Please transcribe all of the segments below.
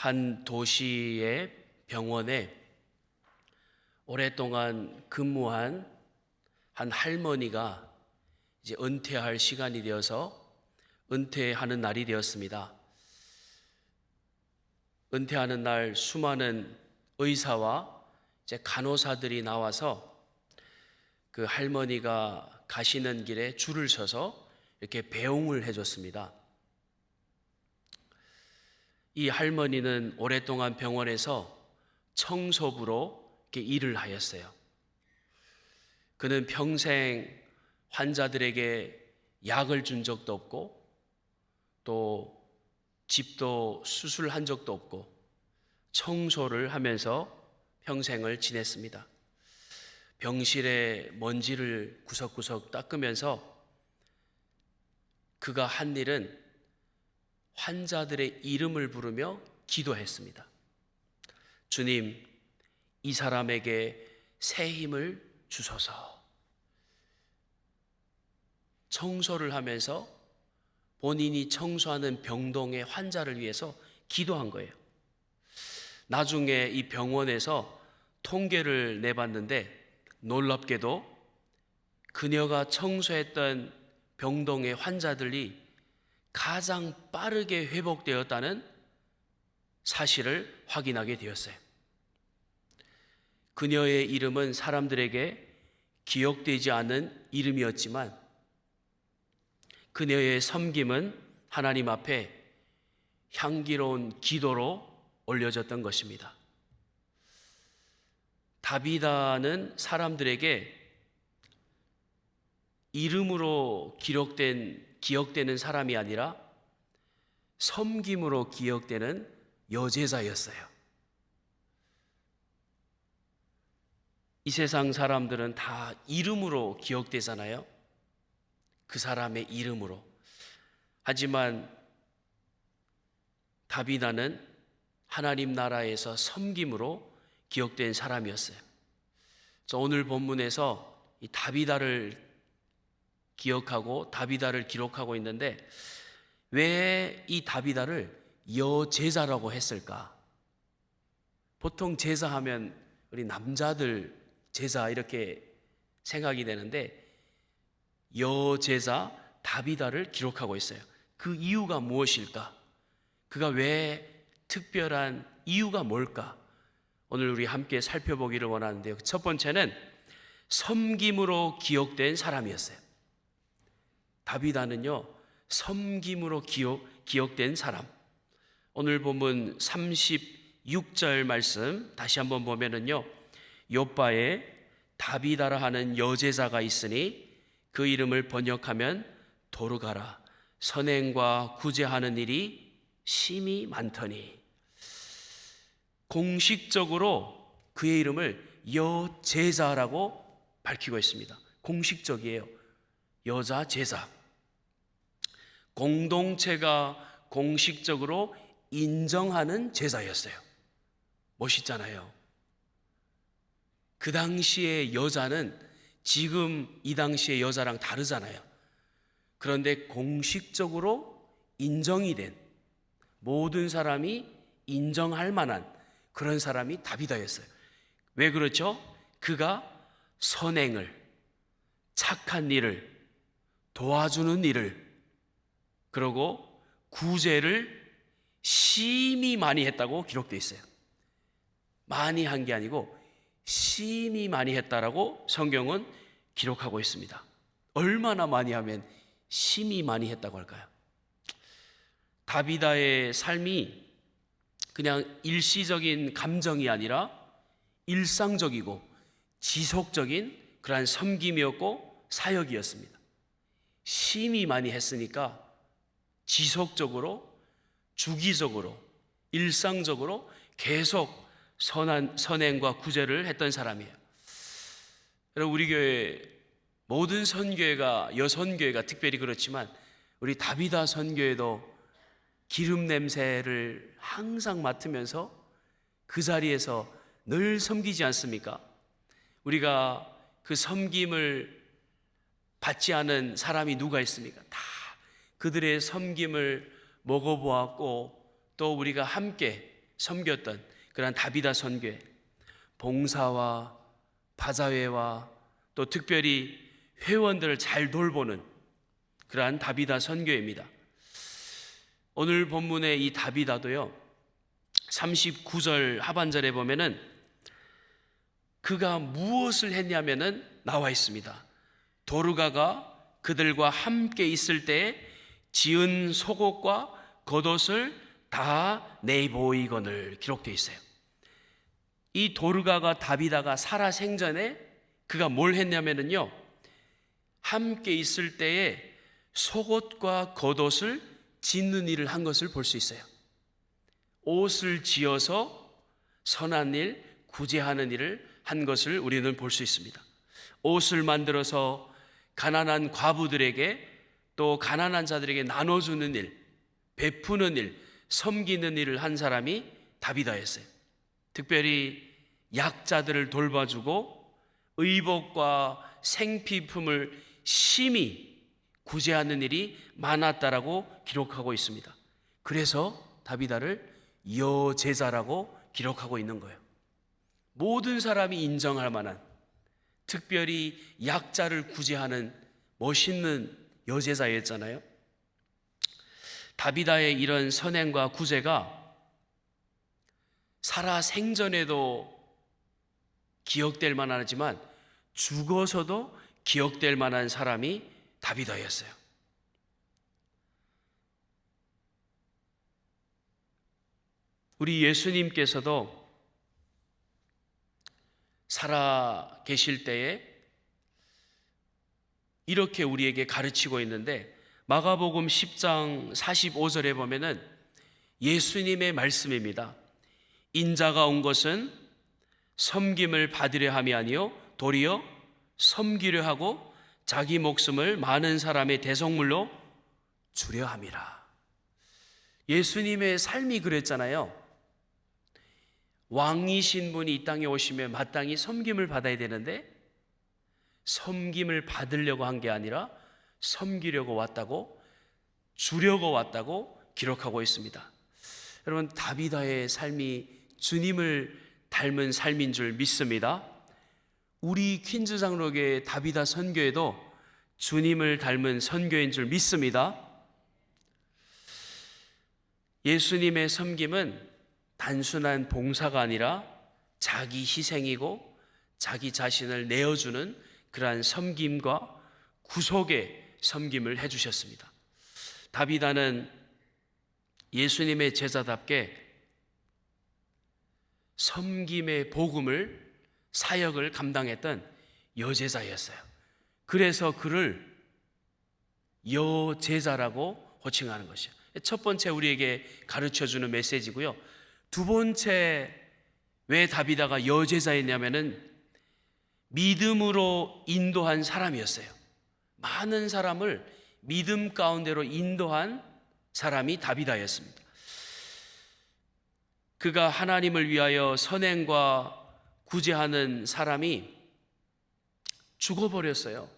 한 도시의 병원에 오랫동안 근무한 한 할머니가 이제 은퇴할 시간이 되어서 은퇴하는 날이 되었습니다. 은퇴하는 날 수많은 의사와 이제 간호사들이 나와서 그 할머니가 가시는 길에 줄을 서서 이렇게 배웅을 해줬습니다. 이 할머니는 오랫동안 병원에서 청소부로 이렇게 일을 하였어요. 그는 평생 환자들에게 약을 준 적도 없고 또 집도 수술한 적도 없고 청소를 하면서 평생을 지냈습니다. 병실에 먼지를 구석구석 닦으면서 그가 한 일은 환자들의 이름을 부르며 기도했습니다. 주님, 이 사람에게 새 힘을 주소서. 청소를 하면서 본인이 청소하는 병동의 환자를 위해서 기도한 거예요. 나중에 이 병원에서 통계를 내봤는데 놀랍게도 그녀가 청소했던 병동의 환자들이 가장 빠르게 회복되었다는 사실을 확인하게 되었어요. 그녀의 이름은 사람들에게 기억되지 않은 이름이었지만 그녀의 섬김은 하나님 앞에 향기로운 기도로 올려졌던 것입니다. 다비다는 사람들에게 이름으로 기억되는 사람이 아니라 섬김으로 기억되는 여제자였어요. 이 세상 사람들은 다 이름으로 기억되잖아요. 그 사람의 이름으로. 하지만 다비다는 하나님 나라에서 섬김으로 기억된 사람이었어요. 오늘 본문에서 이 다비다를 기억하고 다비다를 기록하고 있는데 왜 이 다비다를 여제자라고 했을까? 보통 제자하면 우리 남자들 제자 이렇게 생각이 되는데 여제자 다비다를 기록하고 있어요. 그 이유가 무엇일까? 그가 왜 특별한 이유가 뭘까? 오늘 우리 함께 살펴보기를 원하는데요. 첫 번째는 섬김으로 기억된 사람이었어요. 다비다는요, 섬김으로 기억된 사람. 오늘 본문 36절 말씀 다시 한번 보면은요, 욥바에 다비다라 하는 여제자가 있으니 그 이름을 번역하면 도르가라. 선행과 구제하는 일이 심히 많더니. 공식적으로 그의 이름을 여제자라고 밝히고 있습니다. 공식적이에요. 여자 제자. 공동체가 공식적으로 인정하는 제자였어요. 멋있잖아요. 그 당시의 여자는 지금 이 당시의 여자랑 다르잖아요. 그런데 공식적으로 인정이 된, 모든 사람이 인정할 만한 그런 사람이 다비다였어요. 왜 그렇죠? 그가 선행을, 착한 일을, 도와주는 일을, 그리고 구제를 심히 많이 했다고 기록되어 있어요. 많이 한 게 아니고 심히 많이 했다라고 성경은 기록하고 있습니다. 얼마나 많이 하면 심히 많이 했다고 할까요? 다비다의 삶이 그냥 일시적인 감정이 아니라 일상적이고 지속적인 그러한 섬김이었고 사역이었습니다. 심히 많이 했으니까 지속적으로, 주기적으로, 일상적으로 계속 선행과 구제를 했던 사람이에요. 여러분, 우리 교회 모든 선교회가, 여선교회가 특별히 그렇지만 우리 다비다 선교회도 기름 냄새를 항상 맡으면서 그 자리에서 늘 섬기지 않습니까? 우리가 그 섬김을 받지 않은 사람이 누가 있습니까? 다 그들의 섬김을 먹어보았고 또 우리가 함께 섬겼던 그러한 다비다 선교회, 봉사와 바자회와 또 특별히 회원들을 잘 돌보는 그러한 다비다 선교회입니다. 오늘 본문의 이 다비다도요, 39절 하반절에 보면은 그가 무엇을 했냐면은 나와 있습니다. 도르가가 그들과 함께 있을 때에 지은 속옷과 겉옷을 다 내보이거늘 기록되어 있어요. 이 도르가가 다비다가 살아 생전에 그가 뭘 했냐면은요, 함께 있을 때에 속옷과 겉옷을 짓는 일을 한 것을 볼 수 있어요. 옷을 지어서 선한 일, 구제하는 일을 한 것을 우리는 볼 수 있습니다. 옷을 만들어서 가난한 과부들에게 또 가난한 자들에게 나눠주는 일, 베푸는 일, 섬기는 일을 한 사람이 다비다였어요. 특별히 약자들을 돌봐주고 의복과 생필품을 심히 구제하는 일이 많았다라고 기록하고 있습니다. 그래서 다비다를 여제자라고 기록하고 있는 거예요. 모든 사람이 인정할 만한, 특별히 약자를 구제하는 멋있는 여제자였잖아요. 다비다의 이런 선행과 구제가 살아 생전에도 기억될 만하지만 죽어서도 기억될 만한 사람이 다비다였어요. 우리 예수님께서도 살아 계실 때에 이렇게 우리에게 가르치고 있는데, 마가복음 10장 45절에 보면은 예수님의 말씀입니다. 인자가 온 것은 섬김을 받으려 함이 아니요 도리어 섬기려 하고 자기 목숨을 많은 사람의 대속물로 주려 함이라. 예수님의 삶이 그랬잖아요. 왕이신 분이 이 땅에 오시면 마땅히 섬김을 받아야 되는데 섬김을 받으려고 한 게 아니라 섬기려고 왔다고, 주려고 왔다고 기록하고 있습니다. 여러분, 다비다의 삶이 주님을 닮은 삶인 줄 믿습니다. 우리 퀸즈 장로교회 다비다 선교회도 주님을 닮은 선교인 줄 믿습니다. 예수님의 섬김은 단순한 봉사가 아니라 자기 희생이고 자기 자신을 내어주는 그러한 섬김과 구속의 섬김을 해주셨습니다. 다비다는 예수님의 제자답게 섬김의 복음을, 사역을 감당했던 여제자였어요. 그래서 그를 여제자라고 호칭하는 것이에요. 첫 번째 우리에게 가르쳐주는 메시지고요. 두 번째, 왜 다비다가 여제자였냐면은 믿음으로 인도한 사람이었어요. 많은 사람을 믿음 가운데로 인도한 사람이 다비다였습니다. 그가 하나님을 위하여 선행과 구제하는 사람이 죽어버렸어요.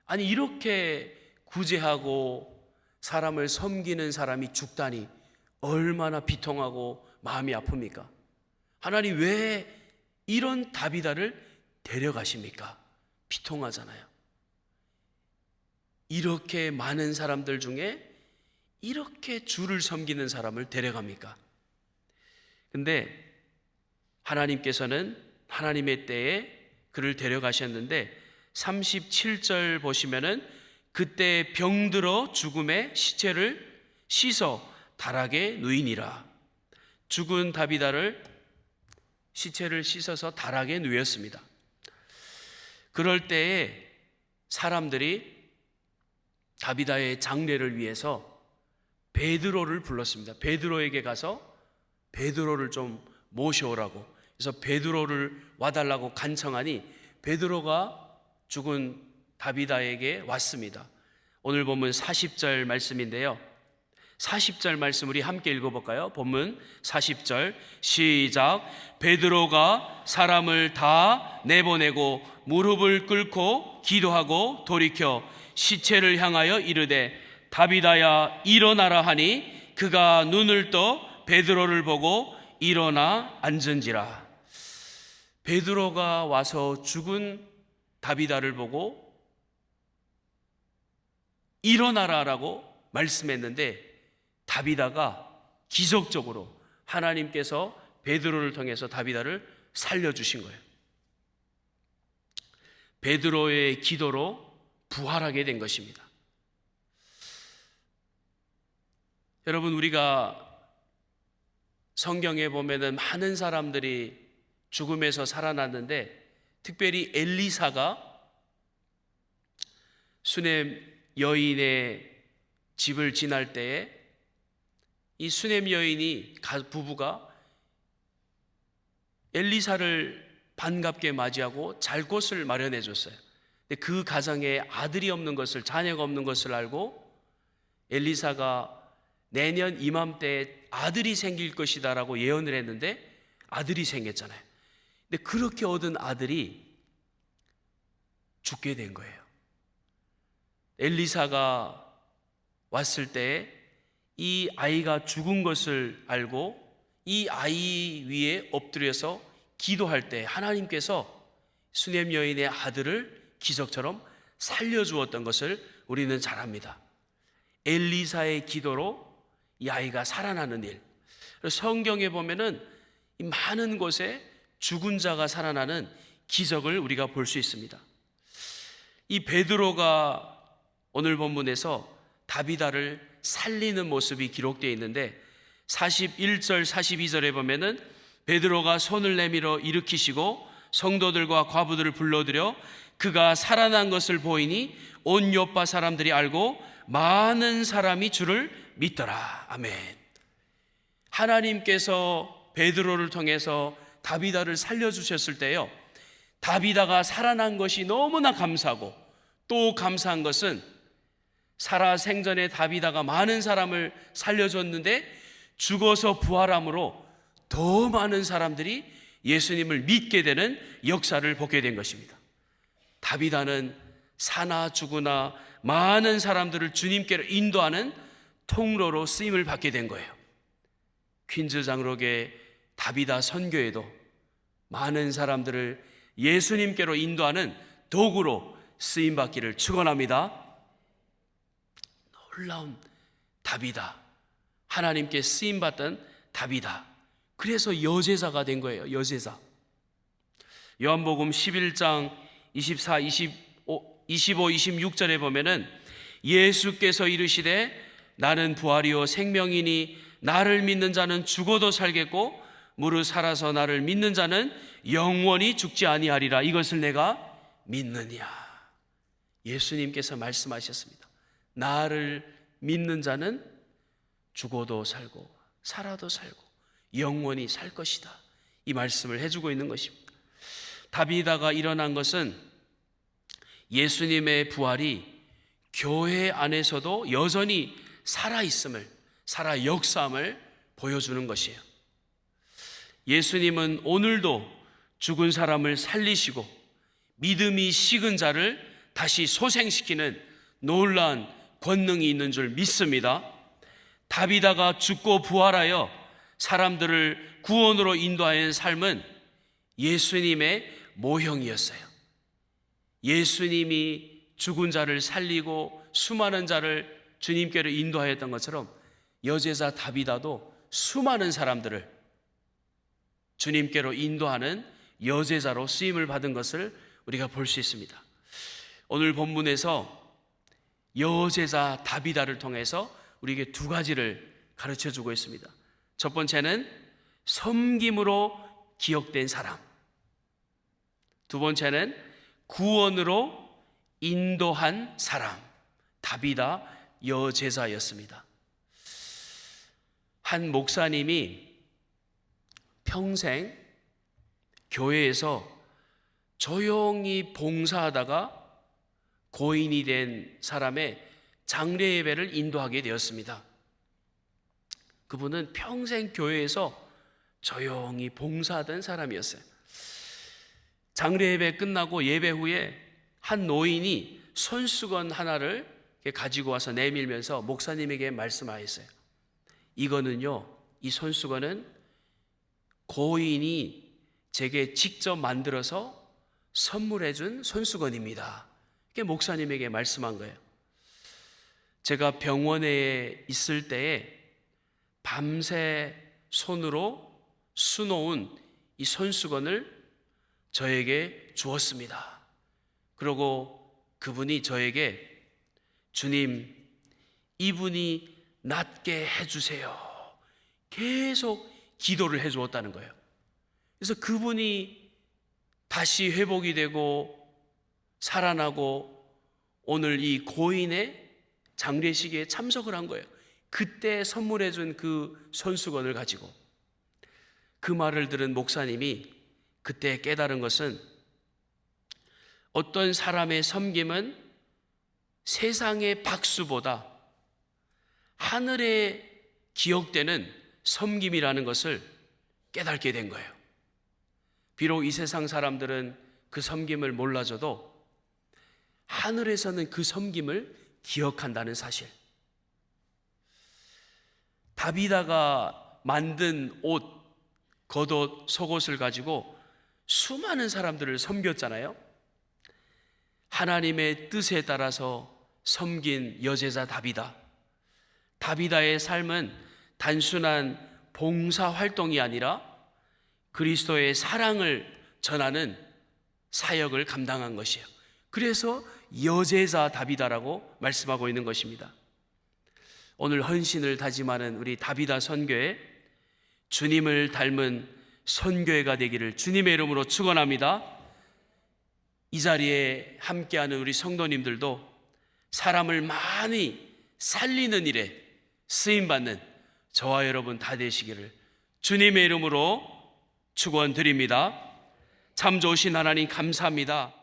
아니, 이렇게 구제하고 사람을 섬기는 사람이 죽다니 얼마나 비통하고 마음이 아픕니까? 하나님 왜 이런 다비다를 데려가십니까? 비통하잖아요. 이렇게 많은 사람들 중에 이렇게 주를 섬기는 사람을 데려갑니까? 근데 하나님께서는 하나님의 때에 그를 데려가셨는데 37절 보시면은 그때 병들어 죽음에 시체를 씻어 다락에 누이니라. 죽은 다비다를 시체를 씻어서 다락에 누였습니다. 그럴 때에 사람들이 다비다의 장례를 위해서 베드로를 불렀습니다. 베드로에게 가서 베드로를 좀 모셔오라고. 그래서 베드로를 와달라고 간청하니 베드로가 죽은 다비다에게 왔습니다. 오늘 본문 40절 말씀인데요. 40절 말씀 우리 함께 읽어볼까요? 본문 40절 시작. 베드로가 사람을 다 내보내고 무릎을 꿇고 기도하고 돌이켜 시체를 향하여 이르되 다비다야 일어나라 하니 그가 눈을 떠 베드로를 보고 일어나 앉은지라. 베드로가 와서 죽은 다비다를 보고 일어나라라고 말씀했는데 다비다가 기적적으로 하나님께서 베드로를 통해서 다비다를 살려주신 거예요. 베드로의 기도로 부활하게 된 것입니다. 여러분, 우리가 성경에 보면은 많은 사람들이 죽음에서 살아났는데 특별히 엘리사가 수넴 여인의 집을 지날 때에 이 수넴 여인이 부부가 엘리사를 반갑게 맞이하고 잘 곳을 마련해 줬어요. 근데 그 가정에 아들이 없는 것을, 자녀가 없는 것을 알고 엘리사가 내년 이맘때에 아들이 생길 것이다라고 예언을 했는데 아들이 생겼잖아요. 근데 그렇게 얻은 아들이 죽게 된 거예요. 엘리사가 왔을 때 이 아이가 죽은 것을 알고 이 아이 위에 엎드려서 기도할 때 하나님께서 수넴 여인의 아들을 기적처럼 살려주었던 것을 우리는 잘 압니다. 엘리사의 기도로 이 아이가 살아나는 일. 성경에 보면은 이 많은 곳에 죽은 자가 살아나는 기적을 우리가 볼 수 있습니다. 이 베드로가 오늘 본문에서 다비다를 살리는 모습이 기록되어 있는데 41절 42절에 보면은 베드로가 손을 내밀어 일으키시고 성도들과 과부들을 불러들여 그가 살아난 것을 보이니 온 요파 사람들이 알고 많은 사람이 주를 믿더라. 아멘. 하나님께서 베드로를 통해서 다비다를 살려주셨을 때요, 다비다가 살아난 것이 너무나 감사하고 또 감사한 것은 살아 생전에 다비다가 많은 사람을 살려줬는데 죽어서 부활함으로 더 많은 사람들이 예수님을 믿게 되는 역사를 보게 된 것입니다. 다비다는 사나 죽으나 많은 사람들을 주님께로 인도하는 통로로 쓰임을 받게 된 거예요. 퀸즈 장록의 다비다 선교에도 많은 사람들을 예수님께로 인도하는 도구로 쓰임받기를 축원합니다. 놀라운 다비다, 하나님께 쓰임받던 다비다. 그래서 여제사가 된 거예요. 여제사. 요한복음 11장 24, 25, 26절에 보면은 예수께서 이르시되 나는 부활이요 생명이니 나를 믿는 자는 죽어도 살겠고 무릇 살아서 나를 믿는 자는 영원히 죽지 아니하리라. 이것을 내가 믿느냐. 예수님께서 말씀하셨습니다. 나를 믿는 자는 죽어도 살고 살아도 살고 영원히 살 것이다. 이 말씀을 해주고 있는 것입니다. 다비다가 일어난 것은 예수님의 부활이 교회 안에서도 여전히 살아있음을, 살아 역사함을 보여주는 것이에요. 예수님은 오늘도 죽은 사람을 살리시고 믿음이 식은 자를 다시 소생시키는 놀라운 권능이 있는 줄 믿습니다. 다비다가 죽고 부활하여 사람들을 구원으로 인도하는 삶은 예수님의 모형이었어요. 예수님이 죽은 자를 살리고 수많은 자를 주님께로 인도하였던 것처럼 여제사 다비다도 수많은 사람들을 주님께로 인도하는 여제사로 쓰임을 받은 것을 우리가 볼 수 있습니다. 오늘 본문에서 여제사 다비다를 통해서 우리에게 두 가지를 가르쳐 주고 있습니다. 첫 번째는 섬김으로 기억된 사람, 두 번째는 구원으로 인도한 사람, 다비다 여제사였습니다. 한 목사님이 평생 교회에서 조용히 봉사하다가 고인이 된 사람의 장례 예배를 인도하게 되었습니다. 그분은 평생 교회에서 조용히 봉사하던 사람이었어요. 장례 예배 끝나고 예배 후에 한 노인이 손수건 하나를 가지고 와서 내밀면서 목사님에게 말씀하였어요. 이거는요, 이 손수건은 고인이 제게 직접 만들어서 선물해 준 손수건입니다. 이게 목사님에게 말씀한 거예요. 제가 병원에 있을 때에 밤새 손으로 수놓은 이 손수건을 저에게 주었습니다. 그리고 그분이 저에게 주님, 이분이 낫게 해주세요. 계속 기도를 해주었다는 거예요. 그래서 그분이 다시 회복이 되고 살아나고 오늘 이 고인의 장례식에 참석을 한 거예요. 그때 선물해 준 그 손수건을 가지고. 그 말을 들은 목사님이 그때 깨달은 것은 어떤 사람의 섬김은 세상의 박수보다 하늘에 기억되는 섬김이라는 것을 깨닫게 된 거예요. 비록 이 세상 사람들은 그 섬김을 몰라줘도 하늘에서는 그 섬김을 기억한다는 사실. 다비다가 만든 옷, 겉옷, 속옷을 가지고 수많은 사람들을 섬겼잖아요. 하나님의 뜻에 따라서 섬긴 여제자 다비다. 다비다의 삶은 단순한 봉사 활동이 아니라 그리스도의 사랑을 전하는 사역을 감당한 것이에요. 그래서 여제자 다비다라고 말씀하고 있는 것입니다. 오늘 헌신을 다짐하는 우리 다비다 선교회, 주님을 닮은 선교회가 되기를 주님의 이름으로 축원합니다. 이 자리에 함께하는 우리 성도님들도 사람을 많이 살리는 일에 쓰임받는 저와 여러분 다 되시기를 주님의 이름으로 축원드립니다. 참 좋으신 하나님 감사합니다.